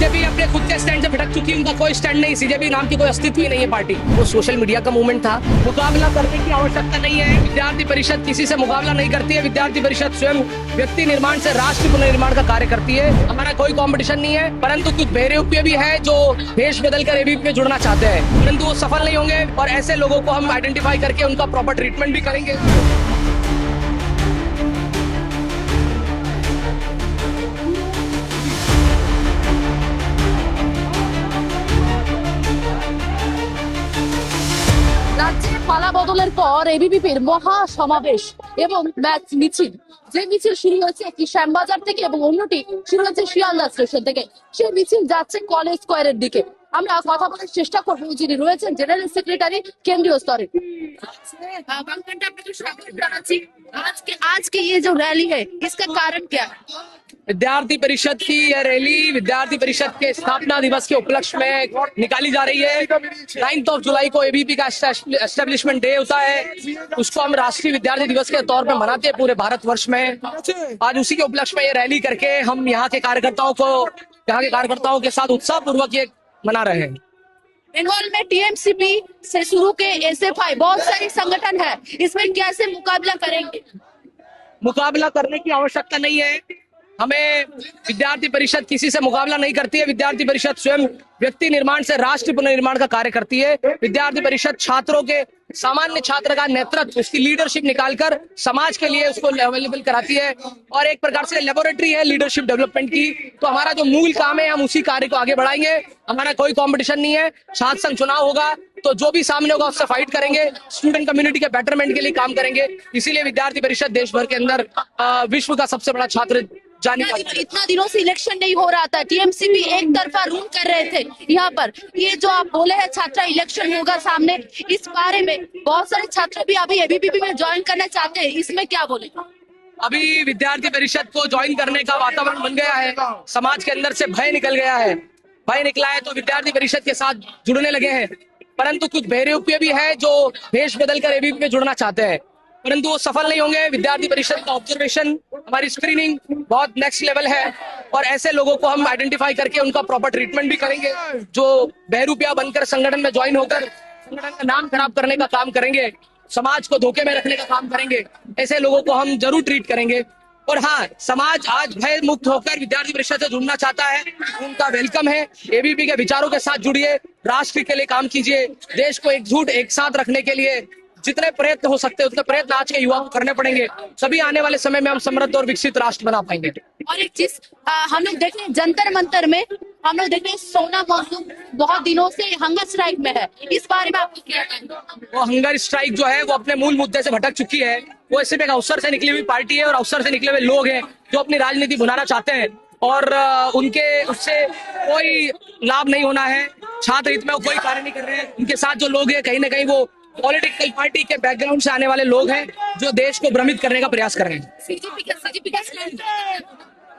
CJP अपने खुद के स्टैंड से भटक चुकी है, उनका कोई स्टैंड नहीं, सीजेपी नाम की कोई अस्तित्व ही नहीं है पार्टी। वो सोशल मीडिया का मूवमेंट था, मुकाबला करने की आवश्यकता नहीं है। विद्यार्थी परिषद किसी से मुकाबला नहीं करती है। विद्यार्थी परिषद स्वयं व्यक्ति निर्माण से राष्ट्र पुनर्निर्माण का कार्य करती है। हमारा कोई कंपटीशन नहीं है, परंतु कुछ बहरेउपये भी है जो देश बदल कर एबीपी में जुड़ना चाहते हैं, परंतु वो सफल नहीं होंगे। और ऐसे लोगों को हम आइडेंटिफाई करके उनका प्रॉपर ट्रीटमेंट भी करेंगे। রাজ্যে পালা বদলের পর এবিভিপির মহা সমাবেশ এবং মিছিল, যে মিছিল শুরু হয়েছে একটি শ্যামবাজার থেকে এবং অন্যটি শুরু হয়েছে শিয়ালদা স্টেশন থেকে। সেই মিছিল যাচ্ছে কলেজ স্কোয়ারের দিকে। আমরা কথা বলার চেষ্টা করবো যিনি রয়েছেন জেনারেল সেক্রেটারি केंद्रीय स्तरे। आज के ये जो रैली है इसका कारण क्या है? विद्यार्थी परिषद की यह रैली विद्यार्थी परिषद के स्थापना दिवस के उपलक्ष्य में निकाली जा रही है। 9 जुलाई को एबीपी का एस्टेब्लिशमेंट डे होता है, उसको हम राष्ट्रीय विद्यार्थी दिवस के तौर पे मनाते हैं पूरे भारतवर्ष में। आज उसी के उपलक्ष्य में ये रैली करके हम यहाँ के कार्यकर्ताओं के साथ उत्साह पूर्वक ये मना रहे हैं। बंगाल में टीएमसीपी से शुरू के एसएफआई बहुत सारे संगठन है, इसमें कैसे मुकाबला करेंगे? मुकाबला करने की आवश्यकता नहीं है। हमें विद्यार्थी परिषद किसी से मुकाबला नहीं करती है। विद्यार्थी परिषद स्वयं व्यक्ति निर्माण से राष्ट्र पुनर्निर्माण का कार्य करती है। विद्यार्थी परिषद छात्रों के सामान्य छात्र का नेतृत्व, उसकी लीडरशिप निकालकर समाज के लिए उसको अवेलेबल कराती है और एक प्रकार से लेबोरेटरी है लीडरशिप डेवलपमेंट की। तो हमारा जो मूल काम है हम उसी कार्य को आगे बढ़ाएंगे। हमारा कोई कंपटीशन नहीं है। छात्र संघ चुनाव होगा तो जो भी सामने होगा उससे फाइट करेंगे, स्टूडेंट कम्युनिटी के बेटरमेंट के लिए काम करेंगे। इसीलिए विद्यार्थी परिषद देश भर के अंदर विश्व का सबसे बड़ा छात्र इतना दिनों से इलेक्शन नहीं हो रहा था, टीएमसीपी एक तरफा रूल कर रहे थे यहाँ पर। ये जो आप बोले हैं छात्र इलेक्शन होगा सामने, इस बारे में बहुत सारे छात्र भी अभी एबीवीपी में ज्वाइन करना चाहते हैं, इसमें क्या बोले? अभी विद्यार्थी परिषद को ज्वाइन करने का वातावरण बन गया है, समाज के अंदर से भय निकल गया है। भय निकला है तो विद्यार्थी परिषद के साथ जुड़ने लगे हैं, परंतु कुछ बहरेउपये भी है जो देश बदल कर एबीपी में जुड़ना चाहते हैं, परंतु वो सफल नहीं होंगे। विद्यार्थी परिषद का ऑब्जर्वेशन, हमारी स्क्रीनिंग बहुत नेक्स्ट लेवल है और ऐसे लोगों को हम आइडेंटिफाई करके उनका प्रॉपर ट्रीटमेंट भी करेंगे। जो बहरूपिया बनकर संगठन में ज्वाइन होकर संगठन का नाम खराब करने का काम करेंगे, समाज को धोखे में रखने का काम करेंगे, ऐसे लोगों को हम जरूर ट्रीट करेंगे। और हाँ, समाज आज भय मुक्त होकर विद्यार्थी परिषद से जुड़ना चाहता है, उनका वेलकम है। एबीपी के विचारों के साथ जुड़िए, राष्ट्र के लिए काम कीजिए, देश को एकजुट एक साथ रखने के लिए जितने प्रयत्न हो सकते हैं उतने प्रयत्न आज के युवाओं को करने पड़ेंगे। सभी आने वाले समय में हम समृद्ध और विकसित राष्ट्र बना पाएंगे। और एक चीज हम लोग देख रहे हैं जंतर मंतर में, हम लोग देख रहे हैं सोना मौसम बहुत दिनों से हंगर स्ट्राइक में है, इस बारे में आपको क्या कहना? वो हंगर स्ट्राइक जो है वो अपने मूल मुद्दे से भटक चुकी है। वो सिर्फ एक अवसर से निकली हुई पार्टी है और अवसर से निकले हुए लोग हैं जो अपनी राजनीति बनाना चाहते हैं और उनके उससे कोई लाभ नहीं होना है। छात्र हित में वो कोई कार्य नहीं कर रहे हैं। उनके साथ जो लोग हैं कहीं ना कहीं वो पॉलिटिकल पार्टी के बैकग्राउंड से आने वाले लोग हैं जो देश को भ्रमित करने का प्रयास कर रहे हैं।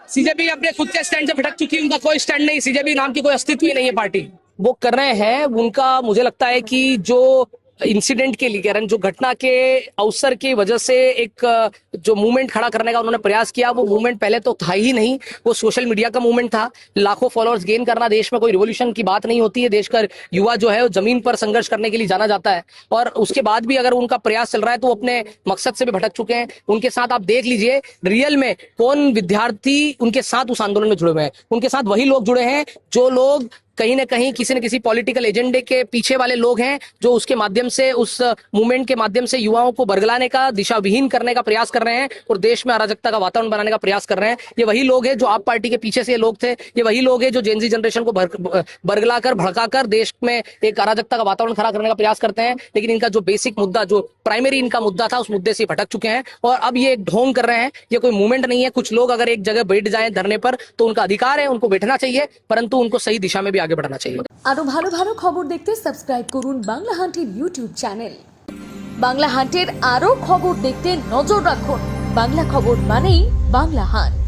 सीजेपी अपने खुद के स्टैंड से भटक चुकी है, उनका कोई स्टैंड नहीं, सीजेपी नाम की कोई अस्तित्व ही नहीं है पार्टी। वो कर रहे हैं उनका, मुझे लगता है कि जो इंसिडेंट के लिए कह रहे हैं, जो घटना के अवसर की वजह से एक जो मूवमेंट खड़ा करने का उन्होंने प्रयास किया, वो मूवमेंट पहले तो था ही नहीं, वो सोशल मीडिया का मूवमेंट था। लाखों फॉलोअर्स गेन करना देश में कोई रिवॉल्यूशन की बात नहीं होती है। देश का युवा जो है वो जमीन पर संघर्ष करने के लिए जाना जाता है और उसके बाद भी अगर उनका प्रयास चल रहा है तो वो अपने मकसद से भी भटक चुके हैं। उनके साथ आप देख लीजिए रियल में कौन विद्यार्थी उनके साथ उस आंदोलन में जुड़े हुए हैं। उनके साथ वही लोग जुड़े हैं जो लोग कहीं ना कहीं किसी न किसी पॉलिटिकल एजेंडे के पीछे वाले लोग हैं, जो उसके माध्यम से, उस मूवमेंट के माध्यम से युवाओं को बरगलाने का, दिशा विहीन करने का प्रयास कर रहे हैं और देश में अराजकता का वातावरण बनाने का प्रयास कर रहे हैं। ये वही लोग हैं जो आप पार्टी के पीछे से ये लोग थे। ये वही लोग हैं जो जेनजी जनरेशन को बरगलाकर, भड़काकर देश में एक अराजकता का वातावरण खड़ा करने का प्रयास करते हैं। लेकिन इनका जो बेसिक मुद्दा, जो प्राइमरी इनका मुद्दा था, उस मुद्दे से भटक चुके हैं और अब ये एक ढोंग कर रहे हैं। ये कोई मूवमेंट नहीं है। कुछ लोग अगर एक जगह बैठ जाएं धरने पर तो उनका अधिकार है, उनको बैठना चाहिए, परंतु उनको सही दिशा में भी आगे बढ़ना चाहिए। আরো ভালো ভালো খবর দেখতে সাবস্ক্রাইব করুন বাংলা হান্টের ইউটিউব চ্যানেল। বাংলা হান্টের আরো খবর দেখতে নজর রাখুন। বাংলা খবর মানেই বাংলা হান্ট।